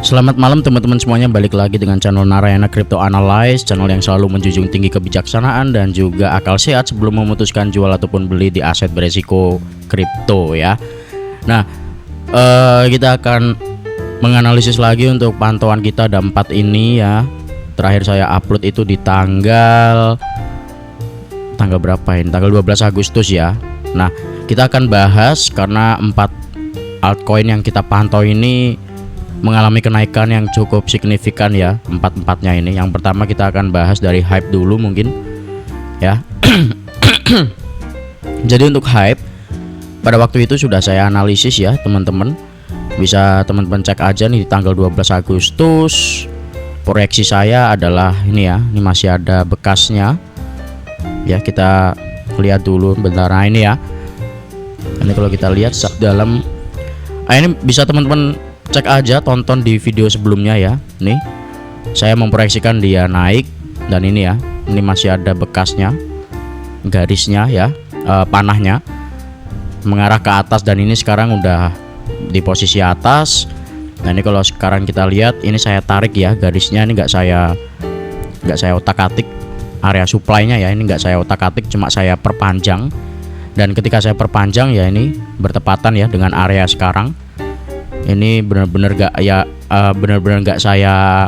Selamat malam teman-teman semuanya, balik lagi dengan channel Narayana Crypto Analyze, channel yang selalu menjunjung tinggi kebijaksanaan dan juga akal sehat sebelum memutuskan jual ataupun beli di aset beresiko kripto ya. Nah, kita akan menganalisis lagi untuk pantauan kita ada 4 ini ya. Terakhir saya upload itu di tanggal berapa ini? Tanggal 12 Agustus ya. Nah, kita akan bahas karena 4 altcoin yang kita pantau ini mengalami kenaikan yang cukup signifikan ya, empat-empatnya ini. Yang pertama kita akan bahas dari hype dulu mungkin ya. Jadi untuk hype pada waktu itu sudah saya analisis ya teman-teman. Bisa teman-teman cek aja nih di tanggal 12 Agustus. Proyeksi saya adalah ini ya, ini masih ada bekasnya. Ya, kita lihat dulu bentar. Nah, ini ya. Ini kalau kita lihat dalam ini bisa teman-teman cek aja, tonton di video sebelumnya ya. Nih saya memproyeksikan dia naik dan ini ya, ini masih ada bekasnya, garisnya ya, panahnya mengarah ke atas dan ini sekarang udah di posisi atas. Nah, ini kalau sekarang kita lihat ini saya tarik ya garisnya, ini nggak saya otak-atik area supply-nya ya, ini nggak saya otak-atik, cuma saya perpanjang. Dan ketika saya perpanjang ya ini bertepatan ya dengan area sekarang. Ini benar-benar nggak saya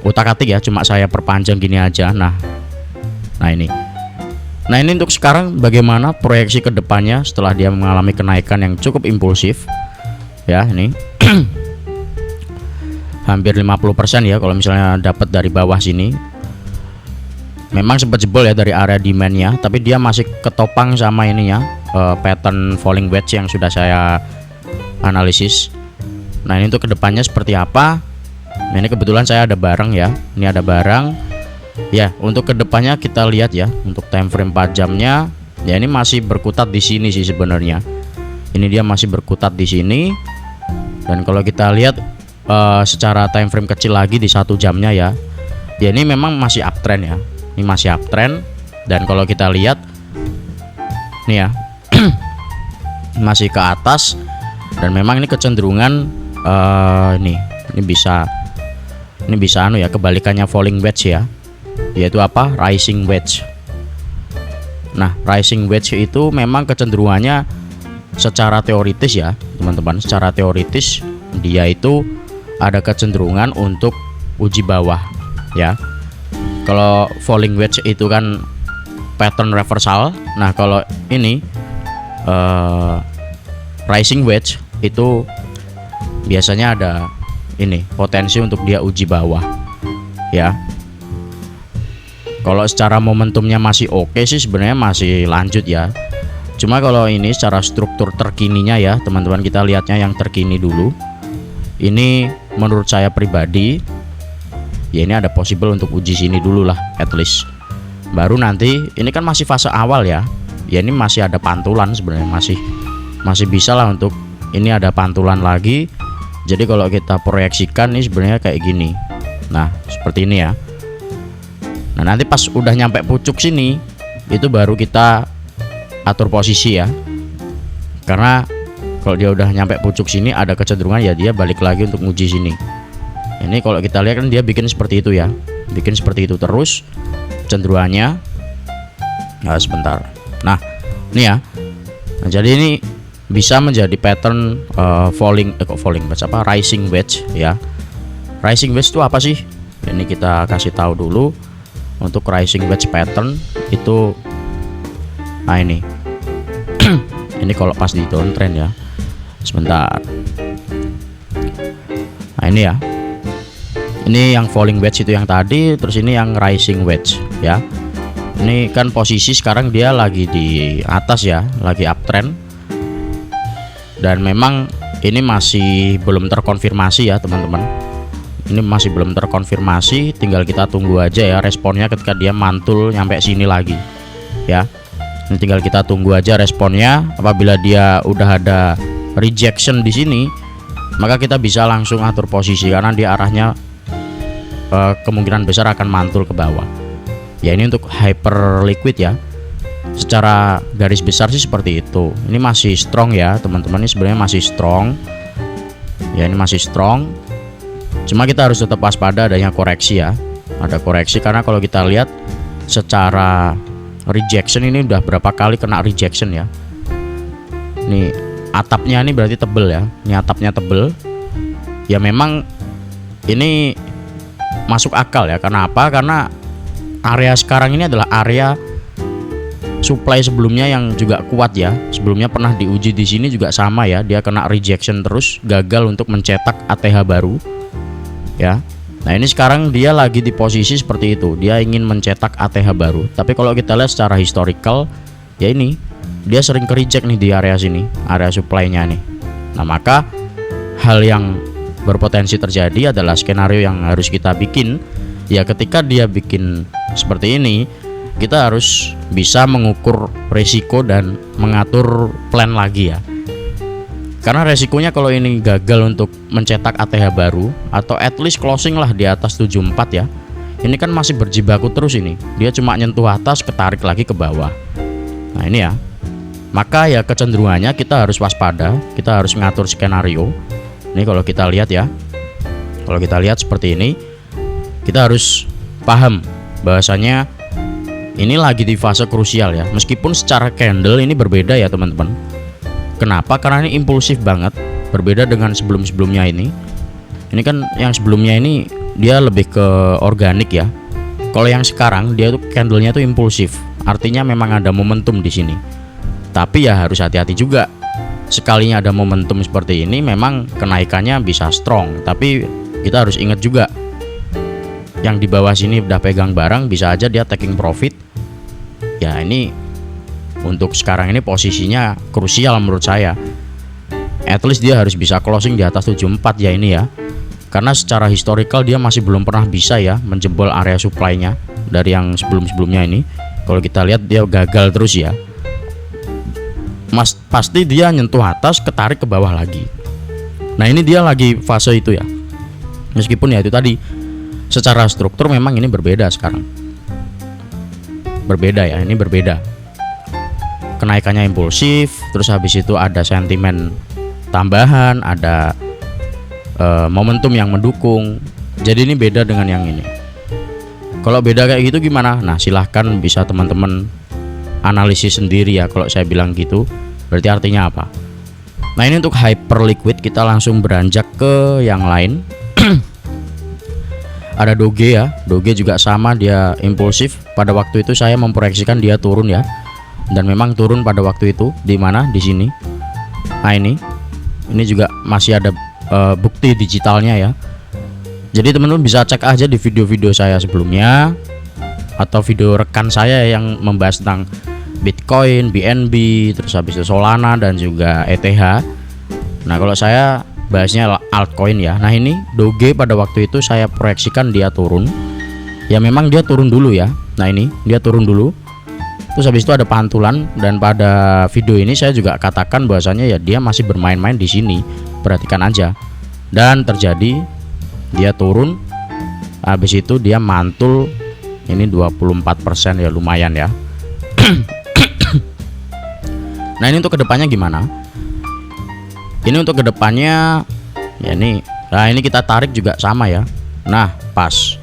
utak-atik ya, cuma saya perpanjang gini aja. Nah ini untuk sekarang bagaimana proyeksi kedepannya setelah dia mengalami kenaikan yang cukup impulsif ya. Ini hampir 50% ya kalau misalnya dapat dari bawah sini. Memang sempat jebol ya dari area demand-nya, tapi dia masih ketopang sama ininya, pattern falling wedge yang sudah saya analisis. Nah, ini untuk kedepannya seperti apa? Nah, ini kebetulan saya ada barang ya. Ini ada barang. Ya, untuk kedepannya kita lihat ya. Untuk time frame 4 jamnya, ya ini masih berkutat di sini sih sebenarnya. Ini dia masih berkutat di sini. Dan kalau kita lihat secara time frame kecil lagi di 1 jamnya ya. Ya ini memang masih uptrend ya. Ini masih uptrend. Dan kalau kita lihat, nih ya, masih ke atas. Dan memang ini kecenderungan ini bisa anu ya, kebalikannya falling wedge ya, yaitu apa, rising wedge. Nah, rising wedge itu memang kecenderungannya secara teoritis ya teman-teman, secara teoritis dia itu ada kecenderungan untuk uji bawah ya. Kalau falling wedge itu kan pattern reversal. Nah, kalau ini rising wedge itu biasanya ada ini potensi untuk dia uji bawah ya. Kalau secara momentumnya masih oke sih sebenarnya, masih lanjut ya. Cuma kalau ini secara struktur terkininya ya teman-teman, kita lihatnya yang terkini dulu. Ini menurut saya pribadi ya, ini ada possible untuk uji sini dulu lah at least. Baru nanti ini kan masih fase awal ya. Ya ini masih ada pantulan sebenarnya, masih bisa lah untuk ini ada pantulan lagi. Jadi kalau kita proyeksikan ini sebenarnya kayak gini. Nah, seperti ini ya. Nah, nanti pas udah nyampe pucuk sini, itu baru kita atur posisi ya. Karena kalau dia udah nyampe pucuk sini, ada kecenderungan ya dia balik lagi untuk nguji sini. Ini kalau kita lihat kan dia bikin seperti itu ya. Bikin seperti itu terus cenderungannya. Nah, sebentar. Nah, ini ya. Nah, jadi ini bisa menjadi pattern rising wedge ya. Rising wedge itu apa sih? Ini kita kasih tahu dulu. Untuk rising wedge pattern itu, nah ini ini kalau pas di downtrend ya. Sebentar. Nah, ini ya. Ini yang falling wedge itu yang tadi, terus ini yang rising wedge ya. Ini kan posisi sekarang dia lagi di atas ya, lagi uptrend. Dan memang ini masih belum terkonfirmasi ya teman-teman. Ini masih belum terkonfirmasi, tinggal kita tunggu aja ya responnya ketika dia mantul nyampe sini lagi ya. Ini tinggal kita tunggu aja responnya. Apabila dia udah ada rejection di sini, maka kita bisa langsung atur posisi karena dia arahnya kemungkinan besar akan mantul ke bawah. Ya ini untuk hyper liquid ya. Secara garis besar sih seperti itu. Ini masih strong ya teman-teman, ini sebenarnya masih strong ya, ini masih strong. Cuma kita harus tetap waspada adanya koreksi ya. Ada koreksi karena kalau kita lihat secara rejection ini udah berapa kali kena rejection ya. Nih atapnya ini berarti tebel ya. Ini atapnya tebel. Ya memang ini masuk akal ya. Karena apa? Karena area sekarang ini adalah area supply sebelumnya yang juga kuat ya. Sebelumnya pernah diuji di sini juga sama ya. Dia kena rejection terus, gagal untuk mencetak ATH baru. Ya. Nah, ini sekarang dia lagi di posisi seperti itu. Dia ingin mencetak ATH baru. Tapi kalau kita lihat secara historical, ya ini dia sering ke reject nih di area sini, area supply-nya nih. Nah, maka hal yang berpotensi terjadi adalah skenario yang harus kita bikin. Ya, ketika dia bikin seperti ini, kita harus bisa mengukur risiko dan mengatur plan lagi ya. Karena resikonya kalau ini gagal untuk mencetak ATH baru atau at least closing lah di atas 74 ya. Ini kan masih berjibaku terus ini. Dia cuma nyentuh atas, ketarik lagi ke bawah. Nah, ini ya. Maka ya kecenderungannya kita harus waspada, kita harus ngatur skenario. Ini kalau kita lihat ya. Kalau kita lihat seperti ini, kita harus paham bahwasanya ini lagi di fase krusial ya. Meskipun secara candle ini berbeda ya, teman-teman. Kenapa? Karena ini impulsif banget, berbeda dengan sebelum-sebelumnya ini. Ini kan yang sebelumnya ini dia lebih ke organik ya. Kalau yang sekarang dia tuh candlenya tuh impulsif, artinya memang ada momentum di sini. Tapi ya harus hati-hati juga. Sekalinya ada momentum seperti ini, memang kenaikannya bisa strong. Tapi kita harus ingat juga, yang di bawah sini udah pegang barang, bisa aja dia taking profit. Ya ini untuk sekarang ini posisinya krusial menurut saya. At least dia harus bisa closing di atas 74 ya ini ya. Karena secara historical dia masih belum pernah bisa ya menjebol area supply-nya dari yang sebelum-sebelumnya ini. Kalau kita lihat dia gagal terus ya. Pasti dia nyentuh atas, ketarik ke bawah lagi. Nah, ini dia lagi fase itu ya. Meskipun ya itu tadi secara struktur memang ini berbeda sekarang. Berbeda ya, ini berbeda. Kenaikannya impulsif, terus habis itu ada sentimen tambahan, ada momentum yang mendukung. Jadi ini beda dengan yang ini. Kalau beda kayak gitu gimana? Nah, silahkan bisa teman-teman analisis sendiri ya. Kalau saya bilang gitu, berarti artinya apa? Nah, ini untuk hyper liquid, kita langsung beranjak ke yang lain. Ada Doge ya. Doge juga sama, dia impulsif. Pada waktu itu saya memproyeksikan dia turun ya. Dan memang turun pada waktu itu di mana? Di sini. Nah, ini juga masih ada bukti digitalnya ya. Jadi teman-teman bisa cek aja di video-video saya sebelumnya atau video rekan saya yang membahas tentang Bitcoin, BNB, terus habis itu Solana dan juga ETH. Nah, kalau saya bahasnya altcoin ya. Nah, ini Doge pada waktu itu saya proyeksikan dia turun. Ya memang dia turun dulu ya. Nah, ini dia turun dulu. Terus habis itu ada pantulan, dan pada video ini saya juga katakan bahwasanya ya dia masih bermain-main di sini. Perhatikan aja. Dan terjadi dia turun. Habis itu dia mantul. Ini 24% ya, lumayan ya. Nah, ini untuk kedepannya gimana? Ini untuk kedepannya ya ini. Nah, ini kita tarik juga sama ya. Nah, pas.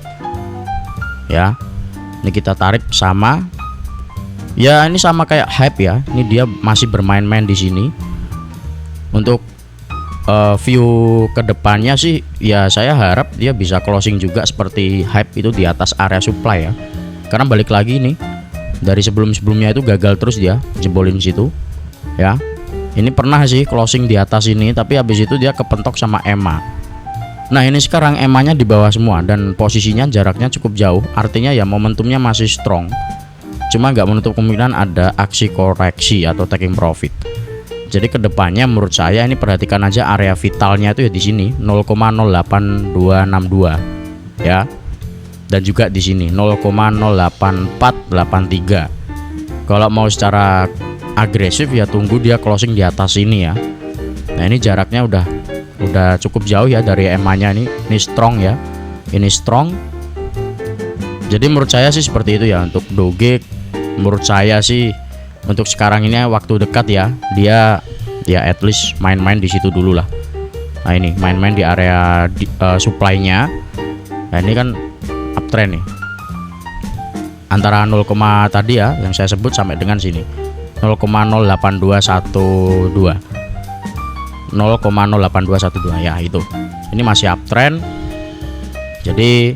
Ya. Ini kita tarik sama. Ya, ini sama kayak hype ya. Ini dia masih bermain-main di sini. Untuk view kedepannya sih, ya saya harap dia bisa closing juga seperti hype itu di atas area supply ya. Karena balik lagi nih, dari sebelum-sebelumnya itu gagal terus dia jebolin situ. Ya, ini pernah sih closing di atas ini, tapi habis itu dia kepentok sama EMA. Nah, ini sekarang EMA-nya di bawah semua dan posisinya jaraknya cukup jauh. Artinya ya momentumnya masih strong. Cuma nggak menutup kemungkinan ada aksi koreksi atau taking profit. Jadi kedepannya menurut saya ini perhatikan aja area vitalnya itu ya di sini 0,08262 ya, dan juga di sini 0,08483. Kalau mau secara agresif ya tunggu dia closing di atas ini ya. Nah, ini jaraknya udah cukup jauh ya dari EMA-nya ini strong ya. Ini strong. Jadi menurut saya sih seperti itu ya untuk Doge. Menurut saya sih untuk sekarang ini waktu dekat ya, dia at least main-main di situ dulu lah. Nah ini main-main di area supply-nya. Nah ini kan uptrend nih, antara 0, tadi ya yang saya sebut sampai dengan sini 0,08212 0,08212 ya, itu ini masih uptrend. Jadi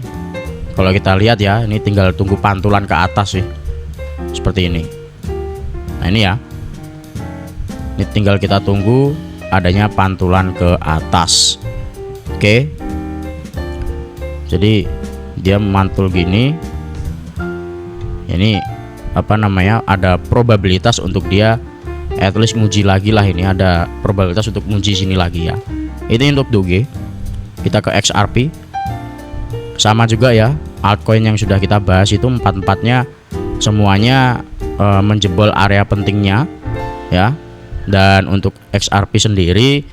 kalau kita lihat ya, ini tinggal tunggu pantulan ke atas sih, seperti ini. Nah ini ya, ini tinggal kita tunggu adanya pantulan ke atas. Oke, jadi dia mantul gini. Ini apa namanya, ada probabilitas untuk dia at least nguji lagi lah. Ini ada probabilitas untuk nguji sini lagi ya. Ini untuk Doge. Kita ke XRP, sama juga ya, altcoin yang sudah kita bahas itu empat-empatnya semuanya menjebol area pentingnya ya. Dan untuk XRP sendiri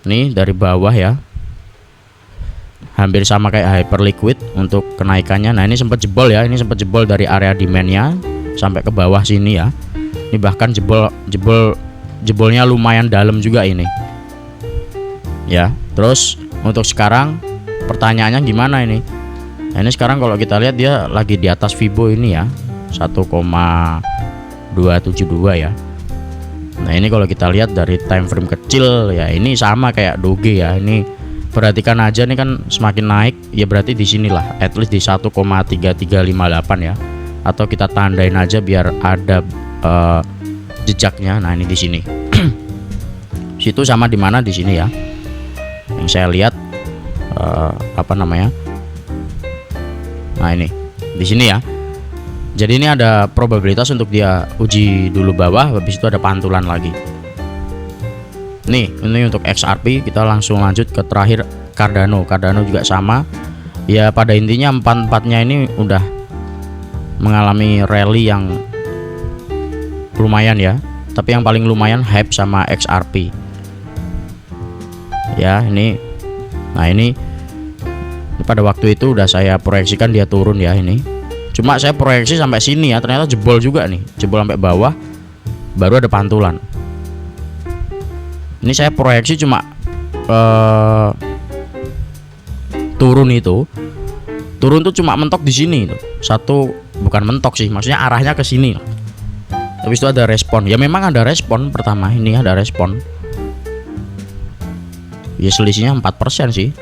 nih dari bawah ya, hampir sama kayak Hyperliquid untuk kenaikannya. Nah ini sempat jebol ya, ini sempat jebol dari area demandnya sampai ke bawah sini ya. Ini bahkan jebolnya lumayan dalam juga ini ya. Terus untuk sekarang pertanyaannya gimana ini? Nah, ini sekarang kalau kita lihat dia lagi di atas Fibo ini ya, 1,272 ya. Nah ini kalau kita lihat dari time frame kecil ya, ini sama kayak Doge ya. Ini perhatikan aja nih kan semakin naik ya, berarti di sinilah at least di 1,3358 ya, atau kita tandain aja biar ada jejaknya. Nah ini di sini situ sama di mana di sini ya, yang saya lihat apa namanya, nah ini di sini ya. Jadi ini ada probabilitas untuk dia uji dulu bawah, habis itu ada pantulan lagi. Nih, ini untuk XRP. Kita langsung lanjut ke terakhir Cardano. Cardano juga sama. Ya pada intinya empat-empatnya ini udah mengalami rally yang lumayan ya. Tapi yang paling lumayan hype sama XRP. Ya, ini. Nah, ini pada waktu itu udah saya proyeksikan dia turun ya ini. Cuma saya proyeksi sampai sini ya, ternyata jebol juga nih, jebol sampai bawah, baru ada pantulan. Ini saya proyeksi cuma turun tuh cuma mentok di sini tuh. Satu, bukan mentok sih, maksudnya arahnya ke sini. Habis itu ada respon. Ya memang ada respon pertama, ini ada respon. Ya selisihnya 4% sih.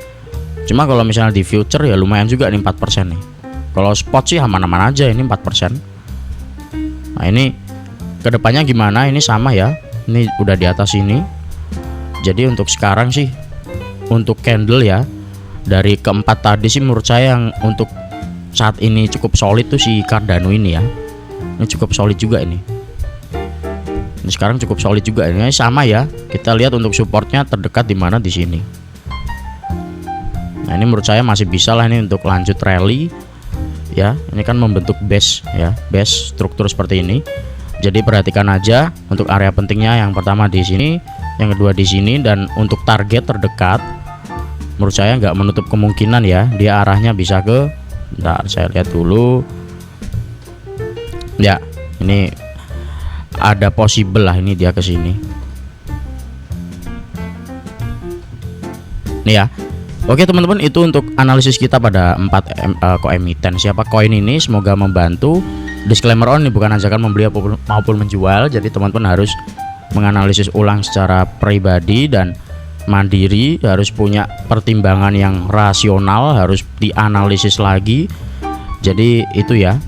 Cuma kalau misalnya di future ya lumayan juga nih 4% nih. Kalau spot sih aman-aman aja, ini 4%. Nah ini kedepannya gimana? Ini sama ya, ini udah di atas ini. Jadi untuk sekarang sih, untuk candle ya, dari keempat tadi sih menurut saya yang untuk saat ini cukup solid tuh si Cardano ini ya. Ini cukup solid juga ini. Ini sekarang cukup solid juga ini, sama ya. Kita lihat untuk supportnya terdekat di mana, di sini. Nah ini menurut saya masih bisa lah ini untuk lanjut rally. Ya, ini kan membentuk base ya, base struktur seperti ini. Jadi perhatikan aja untuk area pentingnya, yang pertama di sini, yang kedua di sini, dan untuk target terdekat menurut saya nggak menutup kemungkinan ya, dia arahnya bisa ke, bentar saya lihat dulu ya, ini ada possible lah ini dia ke sini nih ya. Oke teman-teman, itu untuk analisis kita pada 4 koemiten. Siapa koin ini, semoga membantu. Disclaimer on, ini bukan ajakan membeli maupun menjual. Jadi teman-teman harus menganalisis ulang secara pribadi dan mandiri, harus punya pertimbangan yang rasional, harus dianalisis lagi. Jadi itu ya.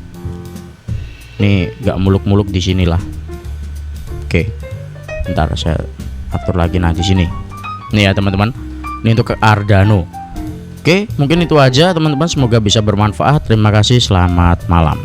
Nih gak muluk-muluk di sinilah. Oke. Bentar saya atur lagi, nah di sini. Nih ya teman-teman. Ini untuk Cardano. Oke, mungkin itu aja teman-teman, semoga bisa bermanfaat. Terima kasih, selamat malam.